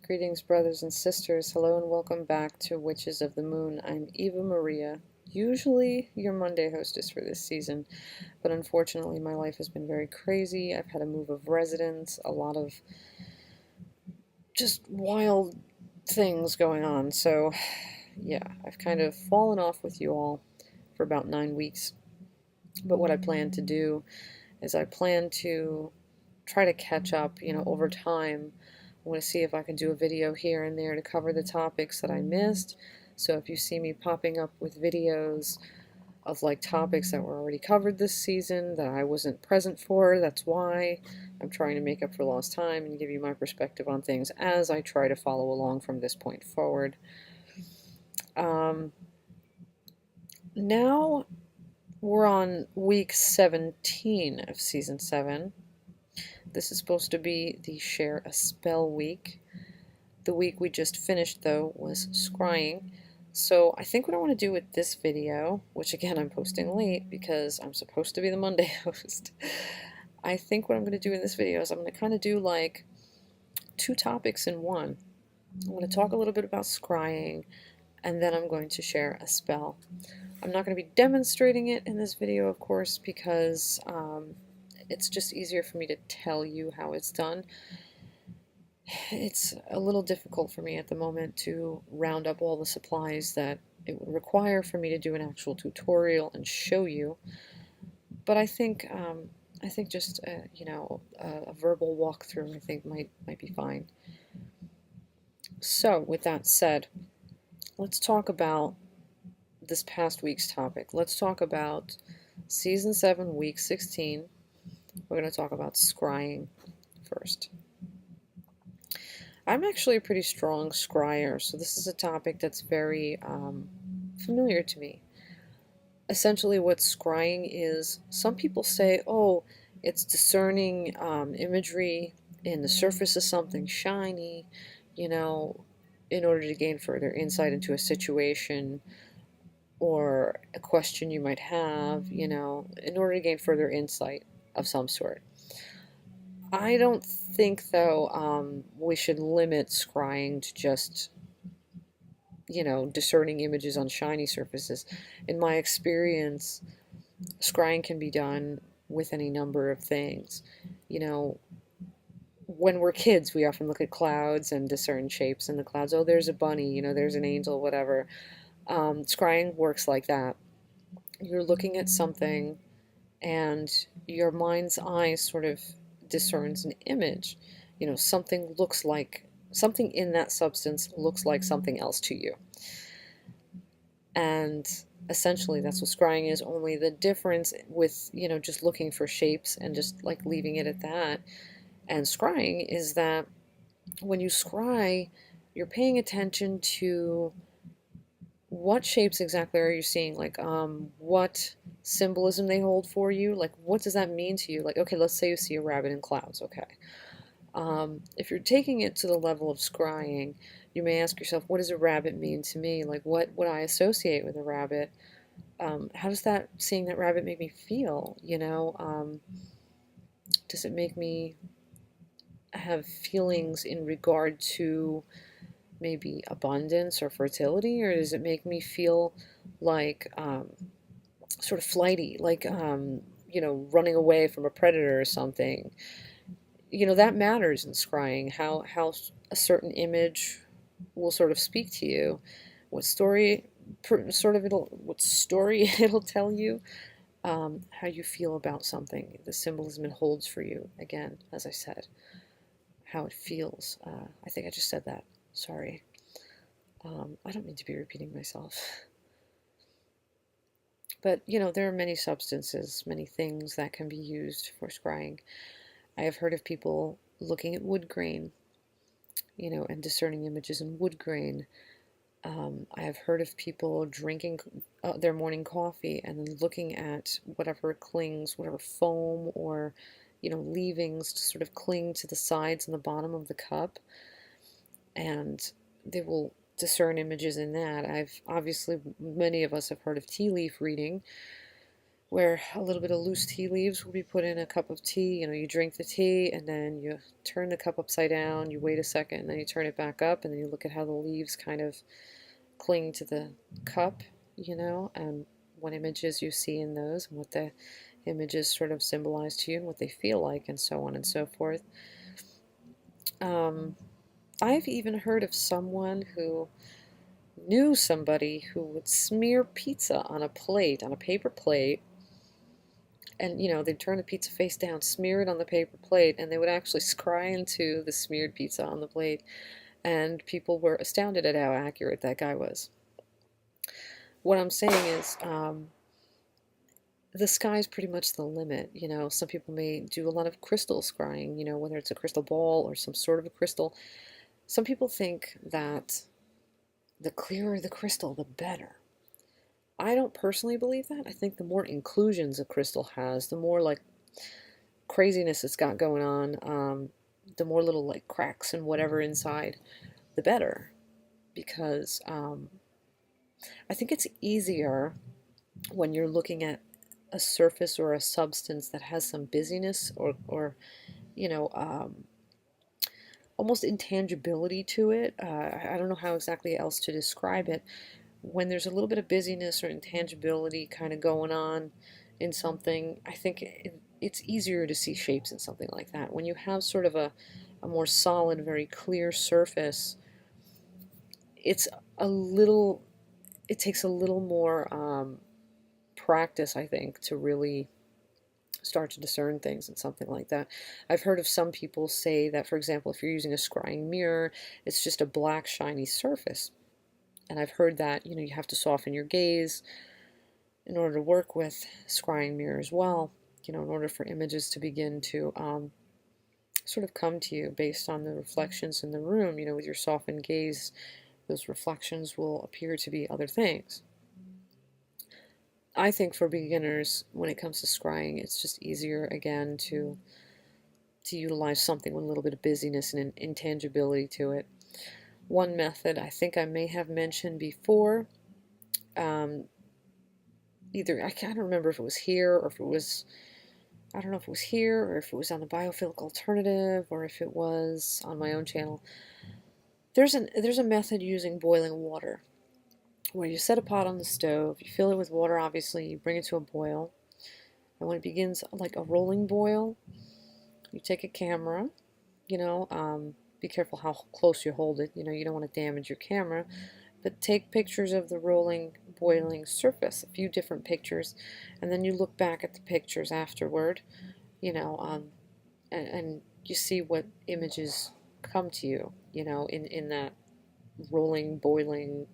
Greetings, brothers and sisters. Hello and welcome back to Witches of the Moon. I'm Eva Maria, usually your Monday hostess for this season, but unfortunately my life has been very crazy. I've had a move of residence, a lot of just wild things going on. So, yeah, I've kind of fallen off with you all for about 9 weeks. But what I plan to do is I plan to try to catch up, over time. I want to see if I can do a video here and there to cover the topics that I missed. So if you see me popping up with videos of like topics that were already covered this season that I wasn't present for, that's why. I'm trying to make up for lost time and give you my perspective on things as I try to follow along from this point forward. Now we're on week 17 of season 7. This is supposed to be the Share a Spell week. The week we just finished, though, was Scrying. So I think what I want to do with this video, which again I'm posting late because I'm supposed to be the Monday host, I think what I'm going to do in this video is I'm going to kind of do like 2 topics in one. I'm going to talk a little bit about Scrying, and then I'm going to share a spell. I'm not going to be demonstrating it in this video, of course, because it's just easier for me to tell you how it's done. It's a little difficult for me at the moment to round up all the supplies that it would require for me to do an actual tutorial and show you. But I think just a verbal walkthrough I think might be fine. So with that said, let's talk about this past week's topic. Let's talk about season 7, week 16. We're going to talk about scrying first. I'm actually a pretty strong scryer, so this is a topic that's very familiar to me. Essentially what scrying is, some people say, oh, it's discerning imagery in the surface of something shiny, in order to gain further insight into a situation or a question you might have, in order to gain further insight of some sort. I don't think, though, we should limit scrying to just, discerning images on shiny surfaces. In my experience, scrying can be done with any number of things. When we're kids, we often look at clouds and discern shapes in the clouds. Oh, there's a bunny, there's an angel, whatever. Scrying works like that. You're looking at something, and your mind's eye sort of discerns an image. Something in that substance looks like something else to you. And essentially that's what scrying is, only the difference with, just looking for shapes and just like leaving it at that, and scrying is that when you scry, you're paying attention to what shapes exactly are you seeing, like what symbolism they hold for you, like what does that mean to you. Like, okay, let's say you see a rabbit in clouds. Okay, if you're taking it to the level of scrying, you may ask yourself, what does a rabbit mean to me? Like, what would I associate with a rabbit? How does seeing that rabbit make me feel? Does it make me have feelings in regard to maybe abundance or fertility, or does it make me feel like sort of flighty, like running away from a predator or something? That matters in scrying, how a certain image will sort of speak to you, what story it'll tell you, how you feel about something, the symbolism it holds for you. Again, as I said, how it feels. I think I just said that. Sorry. I don't mean to be repeating myself. But, there are many substances, many things that can be used for scrying. I have heard of people looking at wood grain, and discerning images in wood grain. I have heard of people drinking their morning coffee and then looking at whatever clings, whatever foam or, leavings to sort of cling to the sides and the bottom of the cup. And they will discern images in that. Obviously, many of us have heard of tea leaf reading, where a little bit of loose tea leaves will be put in a cup of tea. You know, you drink the tea and then you turn the cup upside down, you wait a second, and then you turn it back up, and then you look at how the leaves kind of cling to the cup, you know, and what images you see in those, and what the images sort of symbolize to you, and what they feel like, and so on and so forth. I've even heard of someone who knew somebody who would smear pizza on a plate, on a paper plate, and you know, they'd turn the pizza face down, smear it on the paper plate, and they would actually scry into the smeared pizza on the plate, and people were astounded at how accurate that guy was. What I'm saying is, the sky's pretty much the limit. You know, some people may do a lot of crystal scrying, you know, whether it's a crystal ball or some sort of a crystal. Some people think that the clearer the crystal, the better. I don't personally believe that. I think the more inclusions a crystal has, the more like craziness it's got going on, the more little like cracks and whatever inside, the better. Because I think it's easier when you're looking at a surface or a substance that has some busyness or you know, almost intangibility to it. I don't know how exactly else to describe it. When there's a little bit of busyness or intangibility kind of going on in something, I think it's easier to see shapes in something like that. When you have sort of a more solid, very clear surface, it's a little, it takes a little more practice, I think, to really start to discern things and something like that. I've heard of some people say that, for example, if you're using a scrying mirror, it's just a black shiny surface. And I've heard that, you know, you have to soften your gaze in order to work with scrying mirror as well, you know, in order for images to begin to sort of come to you based on the reflections in the room. You know, with your softened gaze, those reflections will appear to be other things. I think for beginners, when it comes to scrying, it's just easier again to utilize something with a little bit of busyness and intangibility to it. One method I think I may have mentioned before, either I can't remember if it was here or if it was, I don't know if it was here or if it was on the biophilic alternative or if it was on my own channel. There's a method using boiling water where you set a pot on the stove, you fill it with water, obviously, you bring it to a boil, and when it begins like a rolling boil, you take a camera, you know, be careful how close you hold it, you know, you don't want to damage your camera, but take pictures of the rolling, boiling surface, a few different pictures, and then you look back at the pictures afterward, you know, and you see what images come to you, you know, in that rolling, boiling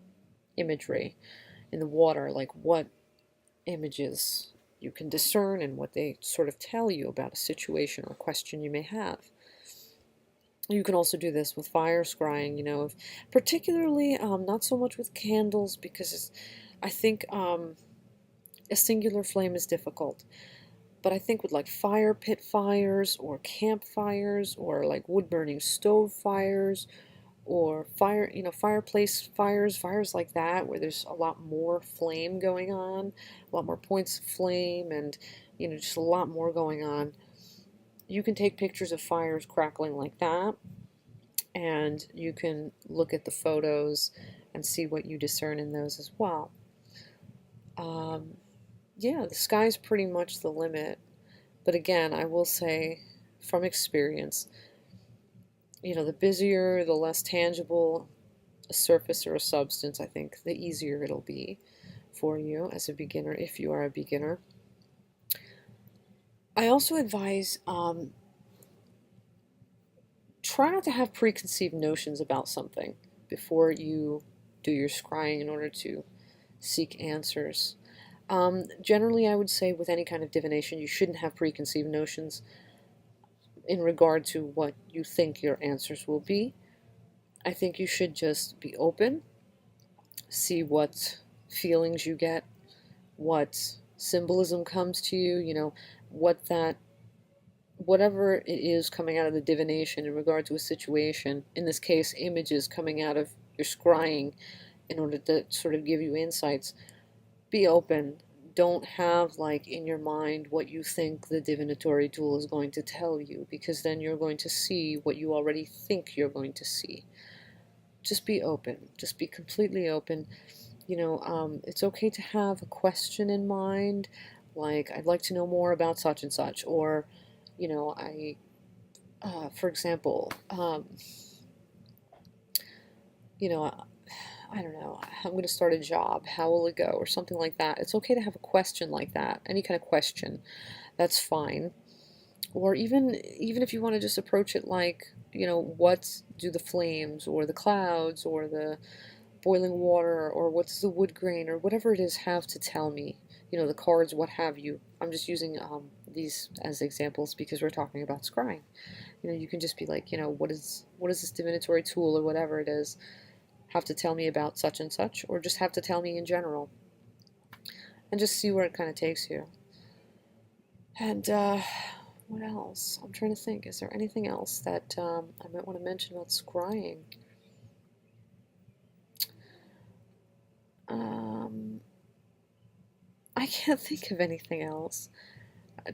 imagery in the water, like what images you can discern and what they sort of tell you about a situation or question you may have. You can also do this with fire scrying, you know, particularly not so much with candles because I think a singular flame is difficult. But I think with like fire pit fires or campfires or like wood burning stove fires or fire, you know, fireplace fires, fires like that where there's a lot more flame going on, a lot more points of flame, and you know, just a lot more going on. You can take pictures of fires crackling like that, and you can look at the photos and see what you discern in those as well. Yeah, the sky's pretty much the limit. But again, I will say from experience, you know, the busier, the less tangible a surface or a substance, I think, the easier it'll be for you as a beginner, if you are a beginner. I also advise try not to have preconceived notions about something before you do your scrying in order to seek answers. Generally, I would say with any kind of divination, you shouldn't have preconceived notions in regard to what you think your answers will be. I think you should just be open, see what feelings you get, what symbolism comes to you, you know, what that, whatever it is coming out of the divination in regard to a situation, in this case, images coming out of your scrying in order to sort of give you insights. Be open, don't have like in your mind what you think the divinatory tool is going to tell you, because then you're going to see what you already think you're going to see. Just be open. Just be completely open. It's okay to have a question in mind, like, I'd like to know more about such and such, or, for example, you know, I don't know, I'm going to start a job. How will it go? Or something like that. It's okay to have a question like that. Any kind of question. That's fine. Or even if you want to just approach it like, what do the flames or the clouds or the boiling water or what's the wood grain or whatever it is have to tell me. The cards, what have you. I'm just using these as examples because we're talking about scrying. You can just be like, what is this divinatory tool or whatever it is have to tell me about such and such, or just have to tell me in general, and just see where it kind of takes you. And what else? I'm trying to think. Is there anything else that I might want to mention about scrying? I can't think of anything else.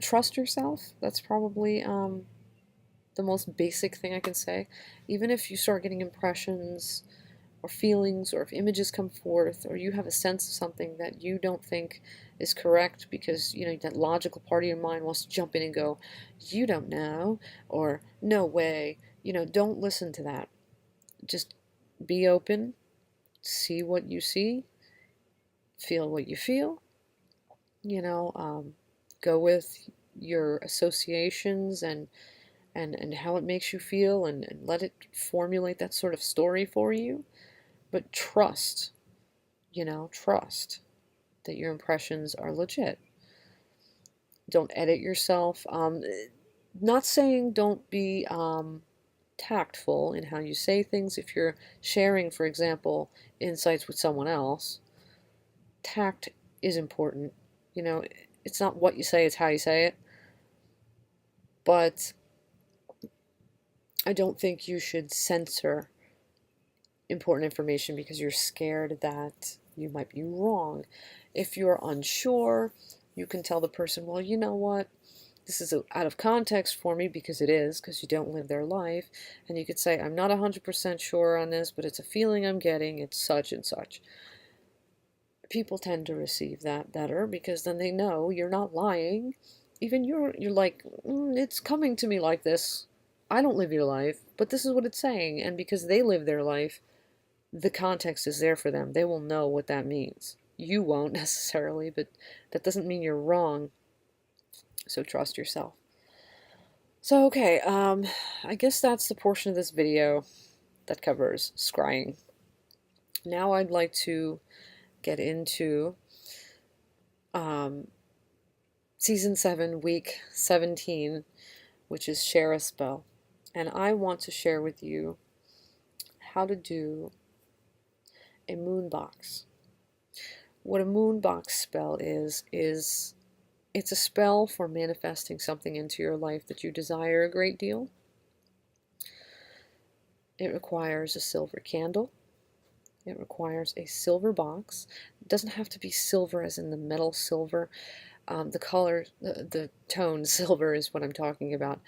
Trust yourself. That's probably the most basic thing I can say. Even if you start getting impressions or feelings, or if images come forth, or you have a sense of something that you don't think is correct because, that logical part of your mind wants to jump in and go, you don't know, or no way, don't listen to that. Just be open, see what you see, feel what you feel, go with your associations and how it makes you feel, and let it formulate that sort of story for you. But trust, trust that your impressions are legit. Don't edit yourself. Not saying don't be tactful in how you say things. If you're sharing, for example, insights with someone else, tact is important. It's not what you say, it's how you say it. But I don't think you should censor important information because you're scared that you might be wrong. If you're unsure, you can tell the person, well, you know what? This is out of context for me, because it is, because you don't live their life. And you could say, I'm not 100% sure on this, but it's a feeling I'm getting. It's such and such. People tend to receive that better because then they know you're not lying. Even you're like, it's coming to me like this. I don't live your life, but this is what it's saying. And because they live their life, the context is there for them. They will know what that means. You won't necessarily, but that doesn't mean you're wrong. So trust yourself. So, okay, I guess that's the portion of this video that covers scrying. Now I'd like to get into Season 7, Week 17, which is Share a Spell. And I want to share with you how to do a moon box. What a moon box spell is it's a spell for manifesting something into your life that you desire a great deal. It requires a silver candle. It requires a silver box. It doesn't have to be silver as in the metal silver. The color, the tone silver is what I'm talking about.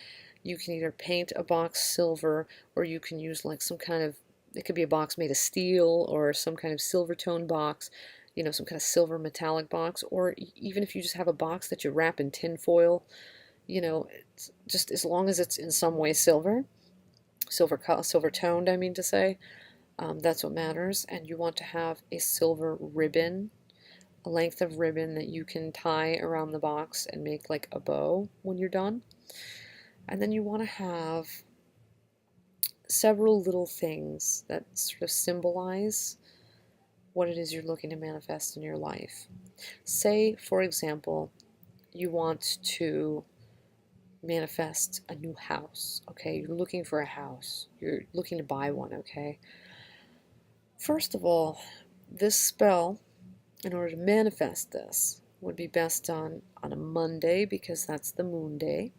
You can either paint a box silver, or you can use like some kind of, it could be a box made of steel, or some kind of silver tone box, some kind of silver metallic box, or even if you just have a box that you wrap in tin foil, it's just as long as it's in some way silver toned, I mean to say, that's what matters. And you want to have a silver ribbon, a length of ribbon that you can tie around the box and make like a bow when you're done. And then you want to have several little things that sort of symbolize what it is you're looking to manifest in your life. Say, for example, you want to manifest a new house, okay? You're looking for a house. You're looking to buy one, okay? First of all, this spell, in order to manifest this, would be best done on a Monday because that's the moon day.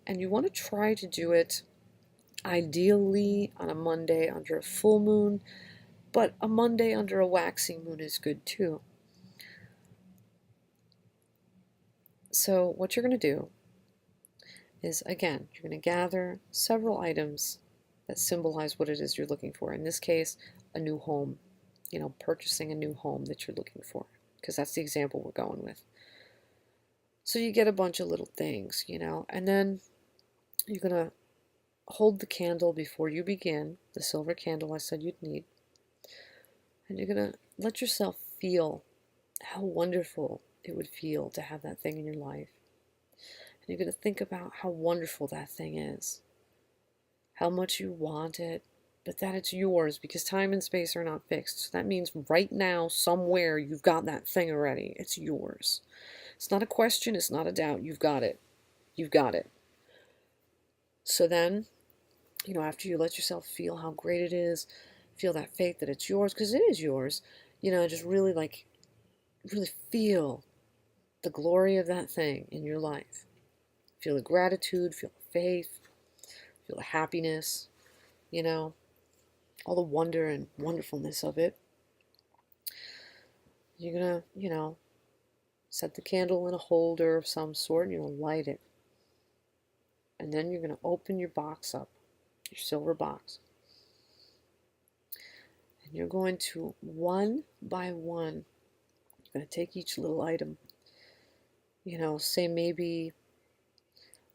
And you want to try to do it ideally on a Monday under a full moon, but a Monday under a waxing moon is good too. So what you're going to do is, again, you're going to gather several items that symbolize what it is you're looking for. In this case, a new home, purchasing a new home that you're looking for, because that's the example we're going with. So you get a bunch of little things, and then you're going to hold the candle before you begin, the silver candle I said you'd need, and you're going to let yourself feel how wonderful it would feel to have that thing in your life. And you're going to think about how wonderful that thing is, how much you want it, but that it's yours, because time and space are not fixed. So that means right now, somewhere, you've got that thing already. It's yours. It's not a question, it's not a doubt. You've got it. You've got it. So then, after you let yourself feel how great it is, feel that faith that it's yours, because it is yours, just really really feel the glory of that thing in your life. Feel the gratitude, feel the faith, feel the happiness, all the wonder and wonderfulness of it. You're going to, set the candle in a holder of some sort, and you're going to light it. And then you're going to open your box up, your silver box. And you're going to, one by one, you're going to take each little item. Say maybe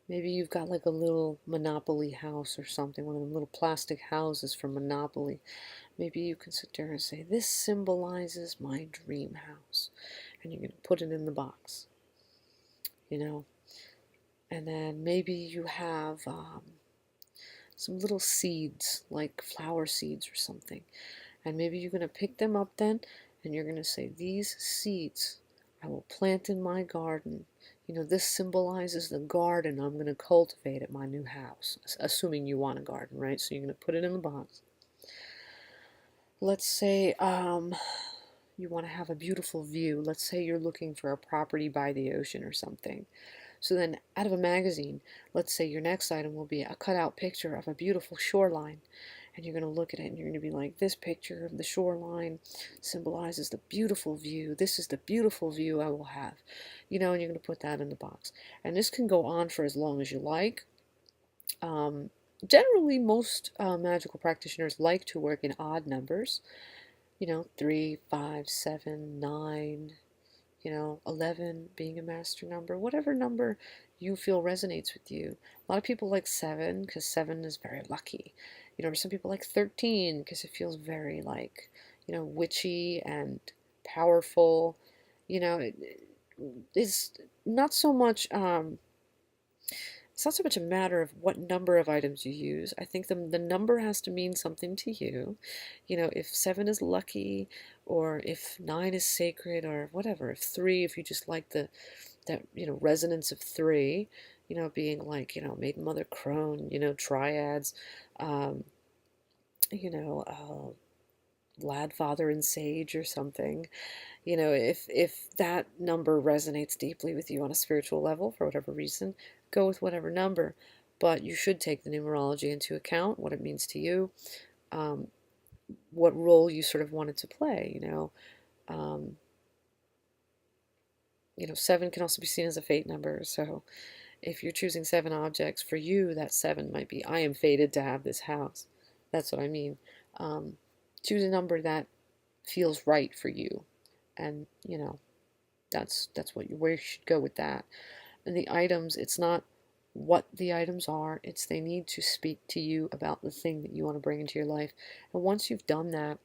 you've got like a little Monopoly house or something, one of them little plastic houses from Monopoly. Maybe you can sit there and say, this symbolizes my dream house. And you're going to put it in the box, And then maybe you have some little seeds, like flower seeds or something. And maybe you're going to pick them up then, and you're going to say, these seeds I will plant in my garden. This symbolizes the garden I'm going to cultivate at my new house, assuming you want a garden, right? So you're going to put it in the box. Let's say you want to have a beautiful view. Let's say you're looking for a property by the ocean or something. So then, out of a magazine, let's say your next item will be a cutout picture of a beautiful shoreline. And you're going to look at it and you're going to be like, this picture of the shoreline symbolizes the beautiful view. This is the beautiful view I will have. And you're going to put that in the box. And this can go on for as long as you like. Generally, most magical practitioners like to work in odd numbers. 3, 5, 7, 9, 11 being a master number, whatever number you feel resonates with you. A lot of people like 7 because 7 is very lucky. Some people like 13 because it feels very witchy and powerful. It's not so much it's not so much a matter of what number of items you use. I think the number has to mean something to you. If 7 is lucky, or if 9 is sacred, or whatever. If 3, if you just like that resonance of 3, being like, Maiden, Mother, Crone, triads, Lad, Father, and Sage or something. If that number resonates deeply with you on a spiritual level for whatever reason, go with whatever number. But you should take the numerology into account, what it means to you, what role you sort of wanted to play. 7 can also be seen as a fate number. So if you're choosing 7 objects, for you, that 7 might be, I am fated to have this house. That's what I mean. Choose a number that feels right for you. And, that's where you should go with that. And the items, it's not what the items are, it's they need to speak to you about the thing that you want to bring into your life. And once you've done that,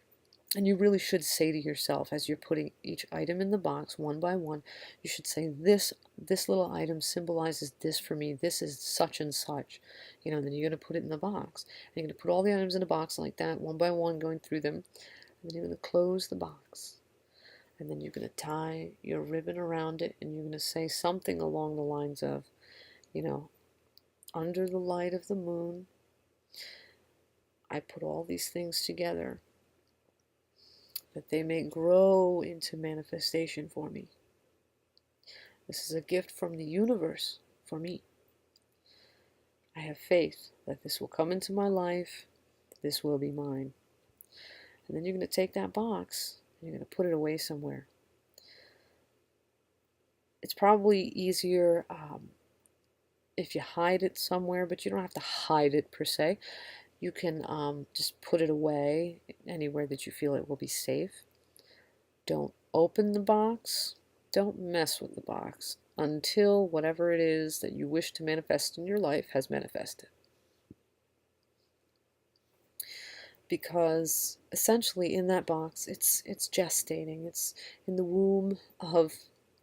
and you really should say to yourself, as you're putting each item in the box one by one, you should say, this little item symbolizes this for me. This is such and such. Then you're going to put it in the box. And you're going to put all the items in a box like that, one by one, going through them. And then you're going to close the box. And then you're going to tie your ribbon around it, and you're going to say something along the lines of, under the light of the moon, I put all these things together that they may grow into manifestation for me. This is a gift from the universe for me. I have faith that this will come into my life. This will be mine. And then you're going to take that box and you're going to put it away somewhere. It's probably easier if you hide it somewhere, but you don't have to hide it per se. You can just put it away anywhere that you feel it will be safe. Don't open the box. Don't mess with the box until whatever it is that you wish to manifest in your life has manifested. Because essentially in that box, it's gestating. It's in the womb of,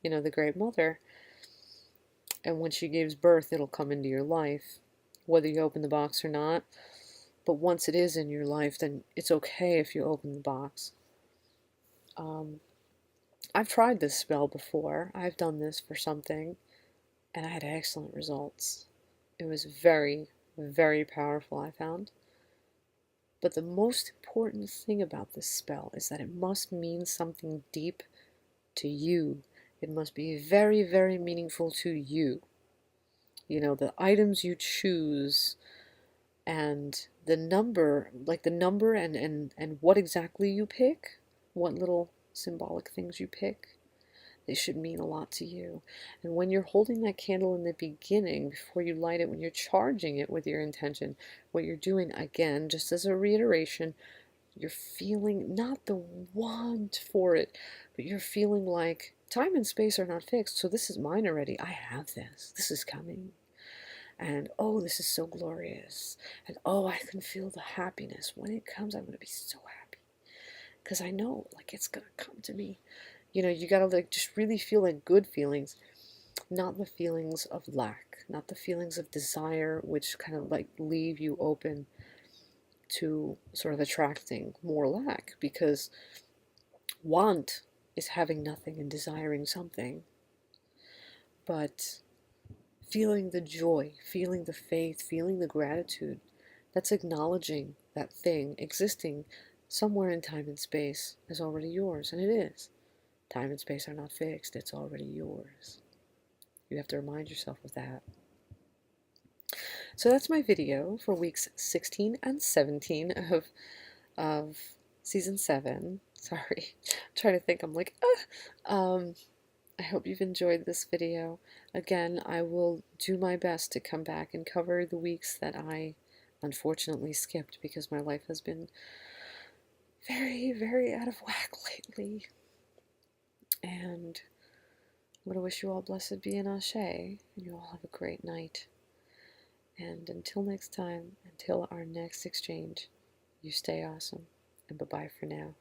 the Great Mother. And when she gives birth, it'll come into your life, whether you open the box or not. But once it is in your life, then it's okay if you open the box. I've tried this spell before. I've done this for something, and I had excellent results. It was very, very powerful, I found. But the most important thing about this spell is that it must mean something deep to you. It must be very, very meaningful to you. The items you choose and the number, like the number and what exactly you pick, what little symbolic things you pick, they should mean a lot to you. And when you're holding that candle in the beginning, before you light it, when you're charging it with your intention, what you're doing, again, just as a reiteration, you're feeling not the want for it, but you're feeling like time and space are not fixed, so this is mine already. I have this. This is coming. And oh, this is so glorious. And oh, I can feel the happiness. When it comes, I'm going to be so happy. Because I know, like, it's going to come to me. You got to, like, just really feel like good feelings. Not the feelings of lack. Not the feelings of desire, which kind of, like, leave you open to sort of attracting more lack. Because want is having nothing and desiring something. But feeling the joy, feeling the faith, feeling the gratitude, that's acknowledging that thing existing somewhere in time and space is already yours, and it is. Time and space are not fixed, it's already yours. You have to remind yourself of that. So that's my video for weeks 16 and 17 of season 7. Sorry, I'm trying to think, I'm like, I hope you've enjoyed this video. Again, I will do my best to come back and cover the weeks that I unfortunately skipped because my life has been very, very out of whack lately. And I'm going to wish you all blessed be and ashe, and you all have a great night. And until next time, until our next exchange, you stay awesome, and bye-bye for now.